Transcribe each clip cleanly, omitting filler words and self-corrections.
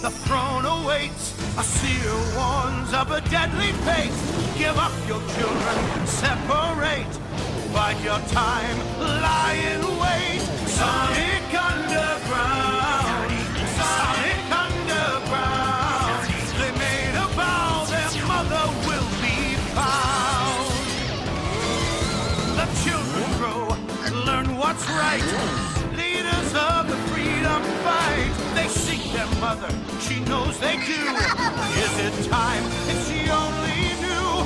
the throne awaits. A seer warns of a deadly fate. Give up your children, separate. Bide your time, lie in wait. Sonic Underground, Sonic Underground. They made a vow their mother will be found. The children grow and learn what's right. Leaders of the freedom fight. They seek their mother, she knows they do. Is it time if she only knew?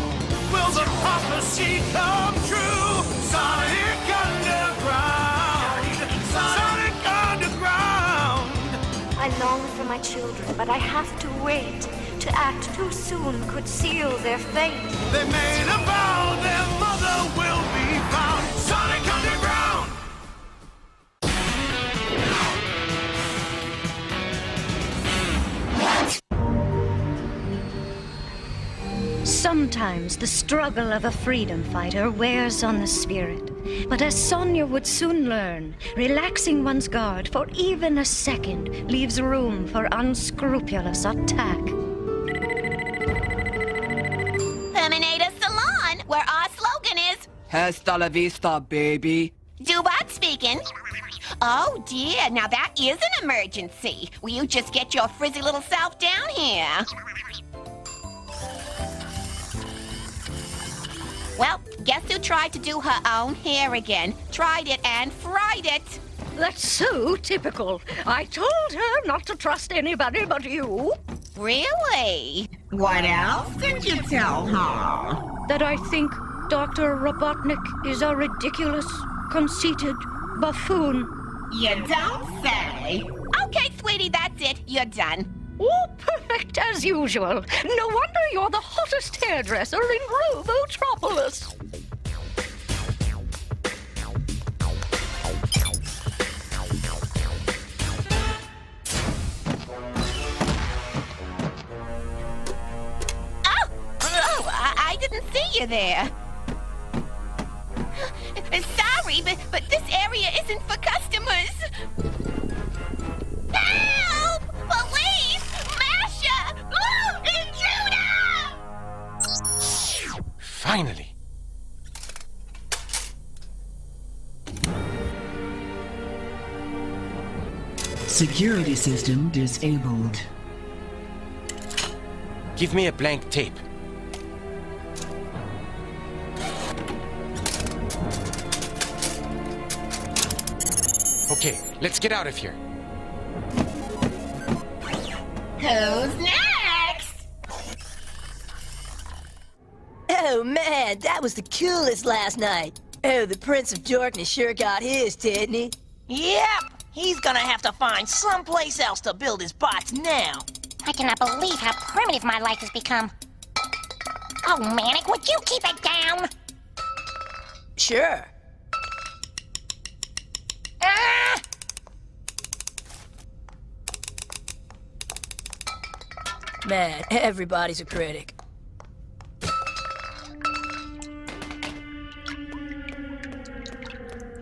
Will the prophecy come true? Sonic Underground, Sonic Underground. I long for my children, but I have to wait. To act too soon could seal their fate. They made a vow their mother will be found. Sonic Underground. Sometimes the struggle of a freedom fighter wears on the spirit. But as Sonia would soon learn, relaxing one's guard for even a second leaves room for unscrupulous attack. Terminator Salon, where our slogan is, Hasta la vista, baby. Dubot speaking. Oh dear, now that is an emergency. Will you just get your frizzy little self down here? Well, guess who tried to do her own hair again? Tried it and fried it. That's so typical. I told her not to trust anybody but you. Really? What else did you tell her? That I think Dr. Robotnik is a ridiculous, conceited buffoon. You don't say. Okay, sweetie, that's it. You're done. Oh, perfect as usual. No wonder you're the hottest hairdresser in Robotropolis. Oh, I didn't see you there. Sorry, but this area isn't for customers. Help! Police! Masha! Oh, intruder! Finally. Security system disabled. Give me a blank tape. Okay, let's get out of here. Who's next? Oh man, that was the coolest last night. Oh, the Prince of Darkness sure got his, didn't he? Yep! He's gonna have to find someplace else to build his bots now. I cannot believe how primitive my life has become. Oh, Manic, would you keep it down? Sure. Ah! Man, everybody's a critic.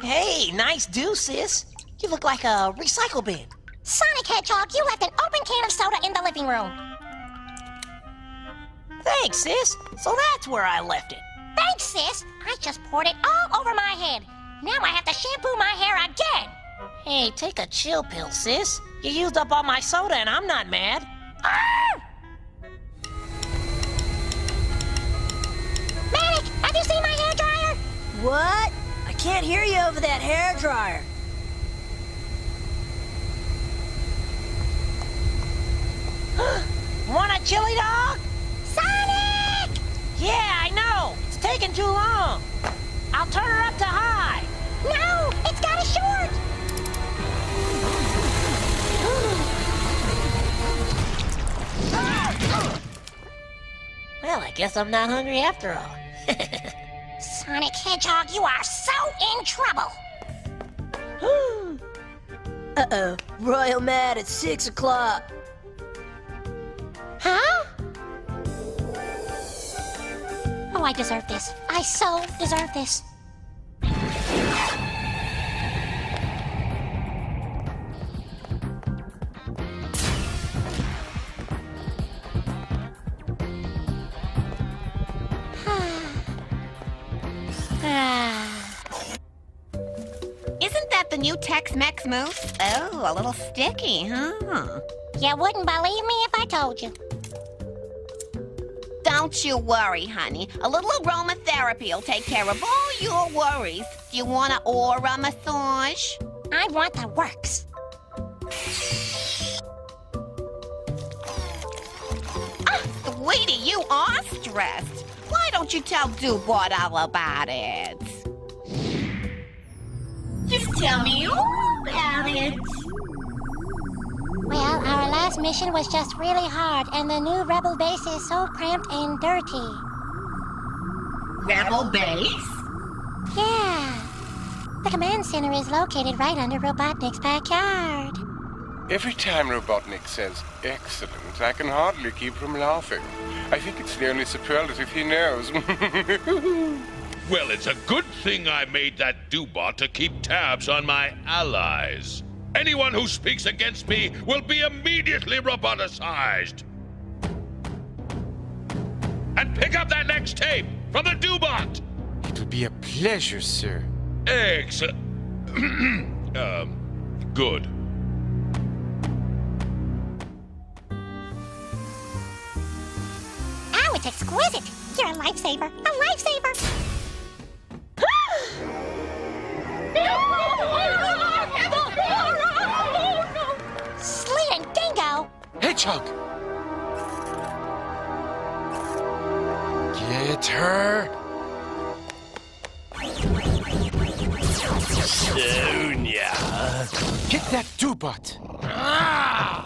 Hey, nice do, sis. You look like a recycle bin. Sonic Hedgehog, you left an open can of soda in the living room. Thanks, sis. So that's where I left it. Thanks, sis. I just poured it all over my head. Now I have to shampoo my hair again. Hey, take a chill pill, sis. You used up all my soda and I'm not mad. Ah! Manic, have you seen my hairdryer? What? I can't hear you over that hairdryer. Want a chili dog? Sonic! Yeah, I know. It's taking too long. I'll turn her up to high. No, it's got a short. Well, I guess I'm not hungry after all. Sonic Hedgehog, you are so in trouble. Uh-oh. Royal Mad at 6 o'clock. Huh? Oh, I deserve this. I so deserve this. new Tex-Mex mousse? Oh, a little sticky, huh? You wouldn't believe me if I told you. Don't you worry, honey. A little aromatherapy will take care of all your worries. Do you want an aura massage? I want the works. Sweetie, you are stressed. Why don't you tell Dubart all about it? Just tell me all about it. Well, our last mission was just really hard, and the new rebel base is so cramped and dirty. Rebel base? Yeah. The command center is located right under Robotnik's backyard. Every time Robotnik says excellent, I can hardly keep from laughing. I think it's the only superlative he knows. Well, it's a good thing I made that Dubot to keep tabs on my allies. Anyone who speaks against me will be immediately roboticized. And pick up that next tape from the Dubot! It will be a pleasure, sir. Excellent. Good. Oh, it's exquisite. You're a lifesaver. A lifesaver. Slee and Dingo. Hedgehog! Get her! Sonia! Get that Dubot! Ah!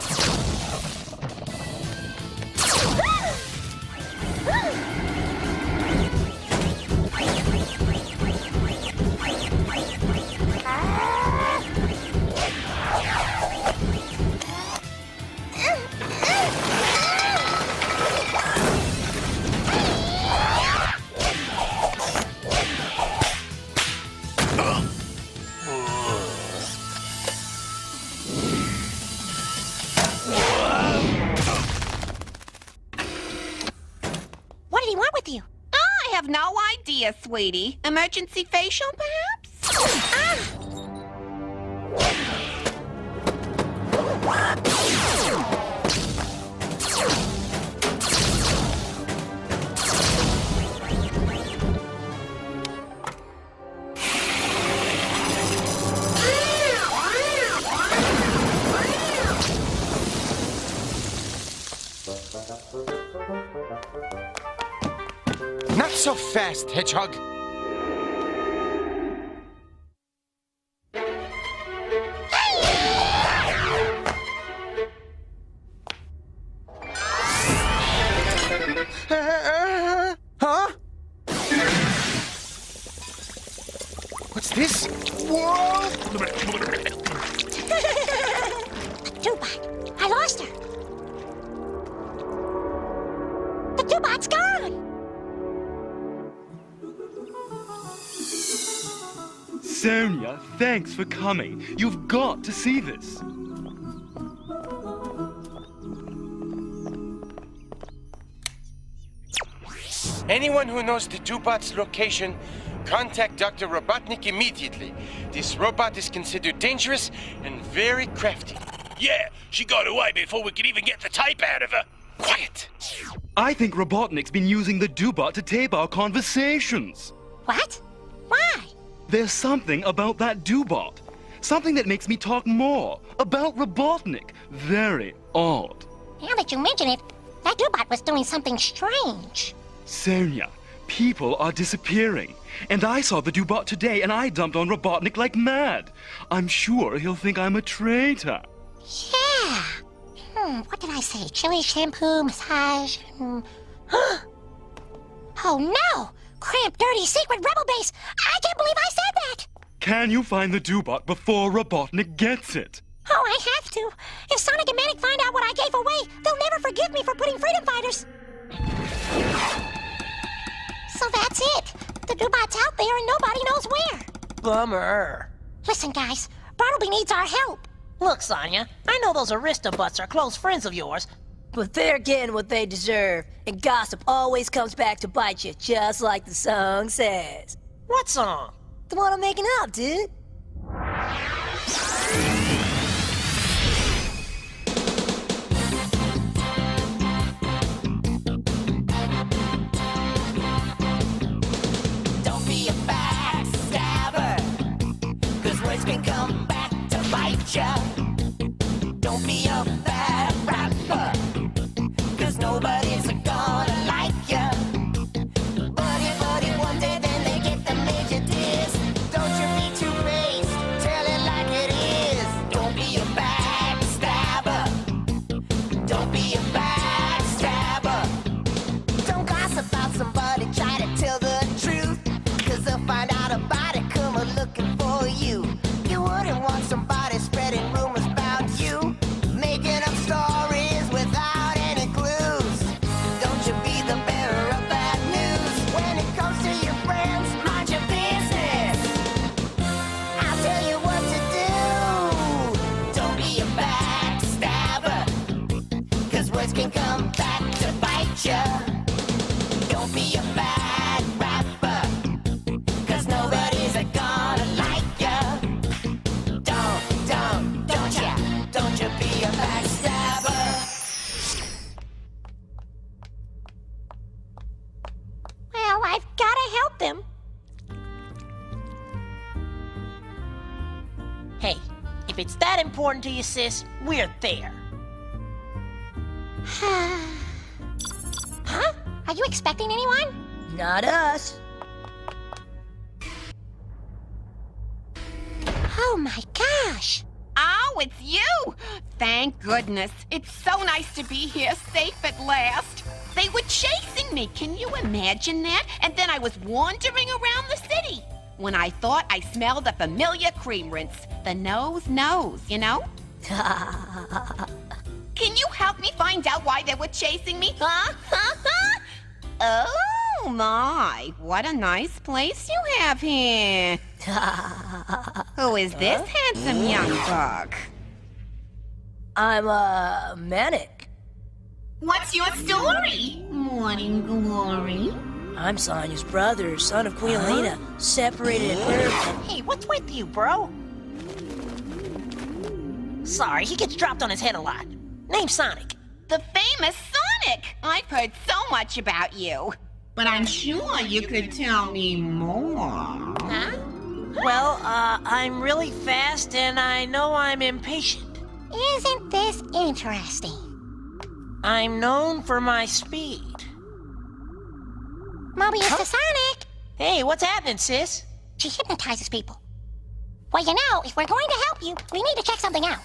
What did he want with you? I have no idea, sweetie. Emergency facial, perhaps? Not so fast, Hedgehog! Huh? What's this? Whoa! Dubot. I lost her. The Dubot's gone. Sonia, thanks for coming. You've got to see this. Anyone who knows the Dubot's location, contact Dr. Robotnik immediately. This robot is considered dangerous and very crafty. Yeah, she got away before we could even get the tape out of her. Quiet! I think Robotnik's been using the Dubot to tape our conversations. What? Why? There's something about that Dubot. Something that makes me talk more about Robotnik. Very odd. Now that you mention it, that Dubot was doing something strange. Sonia, people are disappearing. And I saw the Dubot today and I dumped on Robotnik like mad. I'm sure he'll think I'm a traitor. Yeah. What did I say? Chili, shampoo, massage. Oh no! Cramped, dirty, secret rebel base! I can't believe I said that! Can you find the Dubot before Robotnik gets it? Oh, I have to. If Sonic and Manic find out what I gave away, they'll never forgive me for putting freedom fighters. So that's it. The Dubot's out there and nobody knows where. Bummer. Listen, guys, Bartleby needs our help. Look, Sonia, I know those Aristobutts are close friends of yours. But they're getting what they deserve, and gossip always comes back to bite you, just like the song says. What song? The one I'm making up, dude. can come back to bite ya. Don't be a bad rapper, 'cause nobody's gonna like ya. Don't you be a backstabber. Well, I've gotta help them. Hey, if it's that important to you, sis, we're there. Huh? Are you expecting anyone? Not us. Oh my gosh! Oh, it's you! Thank goodness. It's so nice to be here, safe at last. They were chasing me, can you imagine that? And then I was wandering around the city when I thought I smelled a familiar cream rinse. The nose knows, you know? Can you help me find out why they were chasing me? Huh? Oh my, what a nice place you have here. Who is this handsome young buck? I'm, Manic. What's your story, Morning Glory? I'm Sonya's brother, son of Queen Alina, separated at birth. Hey, what's with you, bro? Sorry, he gets dropped on his head a lot. Name's Sonic. The famous Sonic! I've heard so much about you. But I'm sure you could tell me more. Huh? Well, I'm really fast and I know I'm impatient. Isn't this interesting? I'm known for my speed. Mobius to Sonic! Hey, what's happening, sis? She hypnotizes people. Well, you know, if we're going to help you, we need to check something out.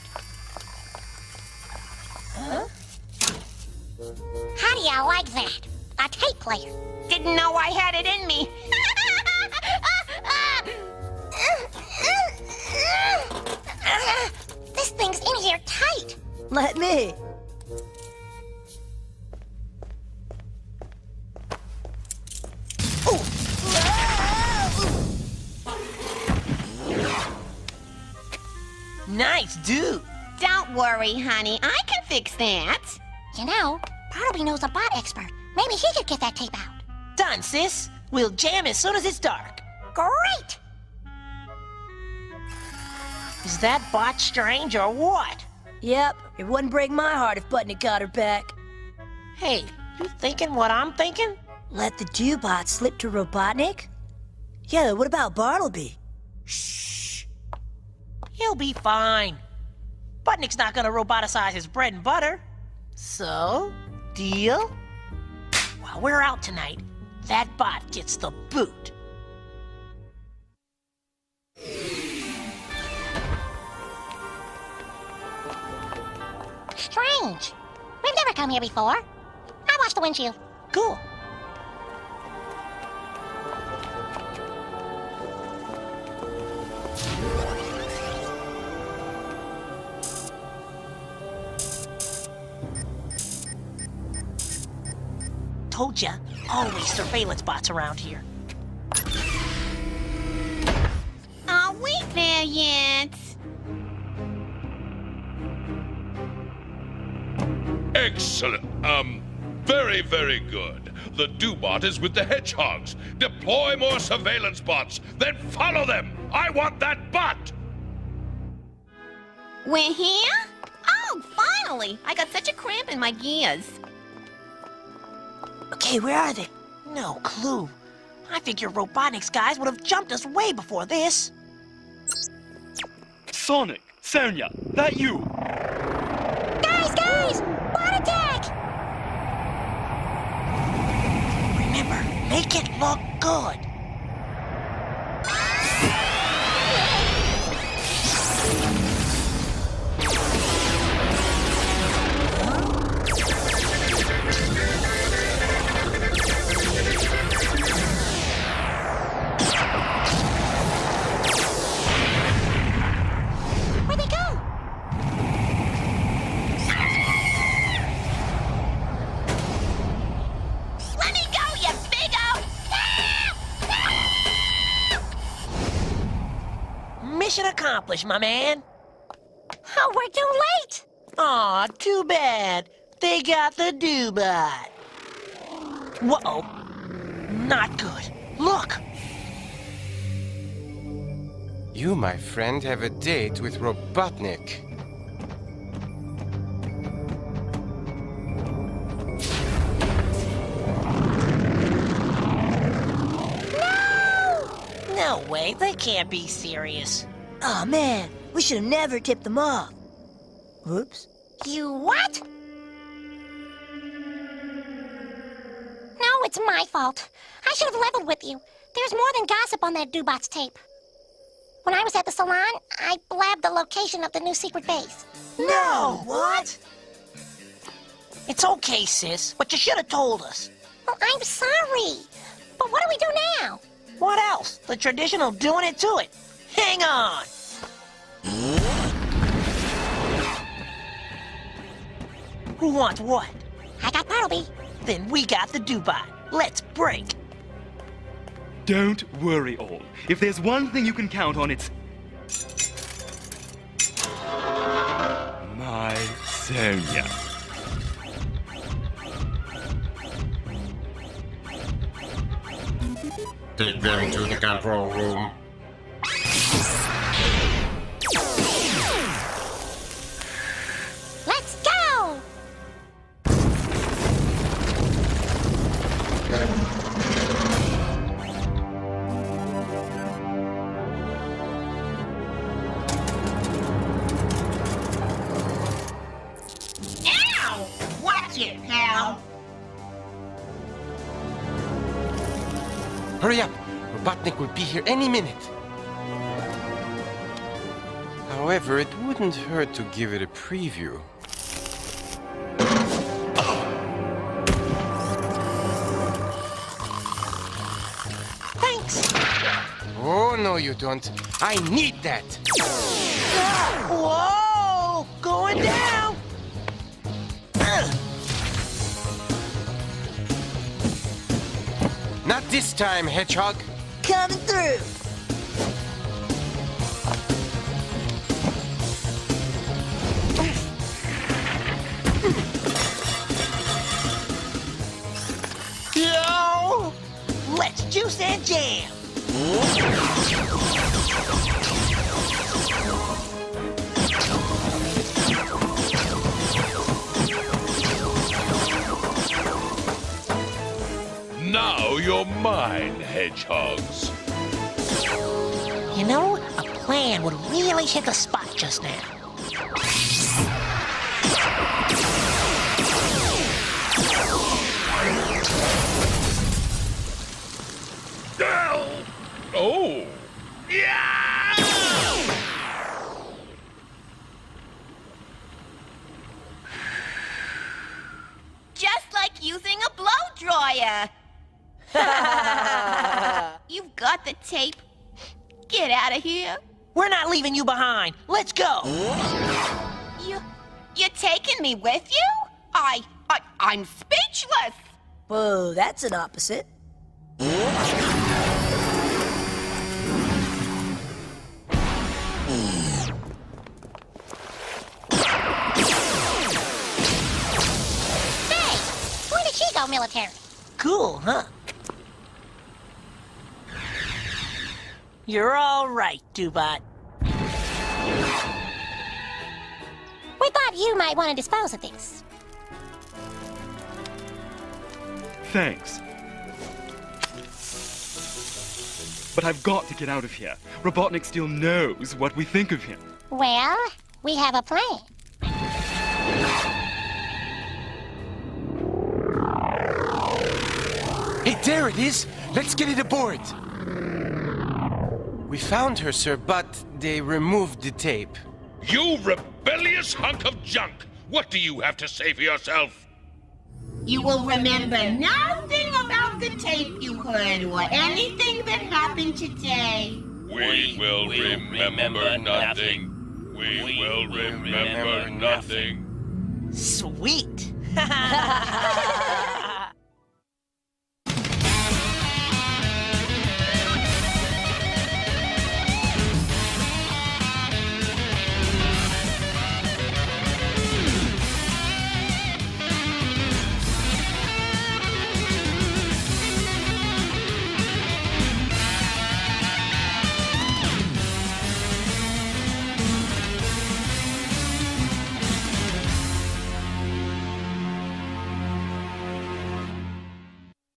Huh? How do you like that? A tape player. Didn't know I had it in me. This thing's in here tight. Let me. Nice dude. Don't worry, honey. I can fix that. You know, Bartleby knows a bot expert. Maybe he could get that tape out. Done, sis. We'll jam as soon as it's dark. Great! Is that bot strange or what? Yep, it wouldn't break my heart if Butnick got her back. Hey, you thinking what I'm thinking? Let the Dubot slip to Robotnik? Yeah, what about Bartleby? Shh. He'll be fine. Butnick's not gonna roboticize his bread and butter. So, deal? While we're out tonight, that bot gets the boot. Strange. We've never come here before. I washed the windshield. Cool. Told ya, always surveillance bots around here. Are we there yet? Excellent. Very, very good. The Dubot is with the hedgehogs. Deploy more surveillance bots, then follow them. I want that bot. We're here? Oh, finally! I got such a cramp in my gears. Okay, where are they? No clue. I figure Robotnik's guys would have jumped us way before this. Sonic, Sonya, that you? Guys! Bot attack! Remember, make it look good. Where'd they go? Let me go, you big-o! Mission accomplished, my man. Oh, we're too late! Aw, too bad. They got the Doobot. Whoa. Not good. Look. You, my friend, have a date with Robotnik. No way, they can't be serious. Oh man, we should have never tipped them off. Whoops. You what? No, it's my fault. I should have leveled with you. There's more than gossip on that Doobot's tape. When I was at the salon, I blabbed the location of the new secret base. No, what? It's okay, sis, but you should have told us. Well, I'm sorry. But what do we do now? What else? The traditional doing it to it. Hang on. Who wants what? I got Bartleby. Then we got the Doobot. Let's break. Don't worry, all. If there's one thing you can count on, it's... my Sonia. Take them to the control room. Let's go! Ow! Watch it, pal. Hurry up! Robotnik will be here any minute. However, it wouldn't hurt to give it a preview. Thanks. Oh, no, you don't. I need that! Whoa! Going down! Not this time, Hedgehog. Coming through. Yo! Let's juice and jam! Now you're mine, hedgehogs. You know, a plan would really hit the spot just now. Oh! Yeah! Just like using a blow dryer. You've got the tape. Get out of here. We're not leaving you behind. Let's go. You're taking me with you? I'm speechless. Whoa, that's an opposite. Hey! Where did she go military? Cool, huh? You're all right, Doobot. We thought you might want to dispose of these. Thanks. But I've got to get out of here. Robotnik still knows what we think of him. Well, we have a plan. Hey, there it is! Let's get it aboard! We found her, sir, but they removed the tape. You rebellious hunk of junk! What do you have to say for yourself? You will remember nothing about the tape you heard or anything that happened today. We will remember nothing. We will remember nothing. Sweet.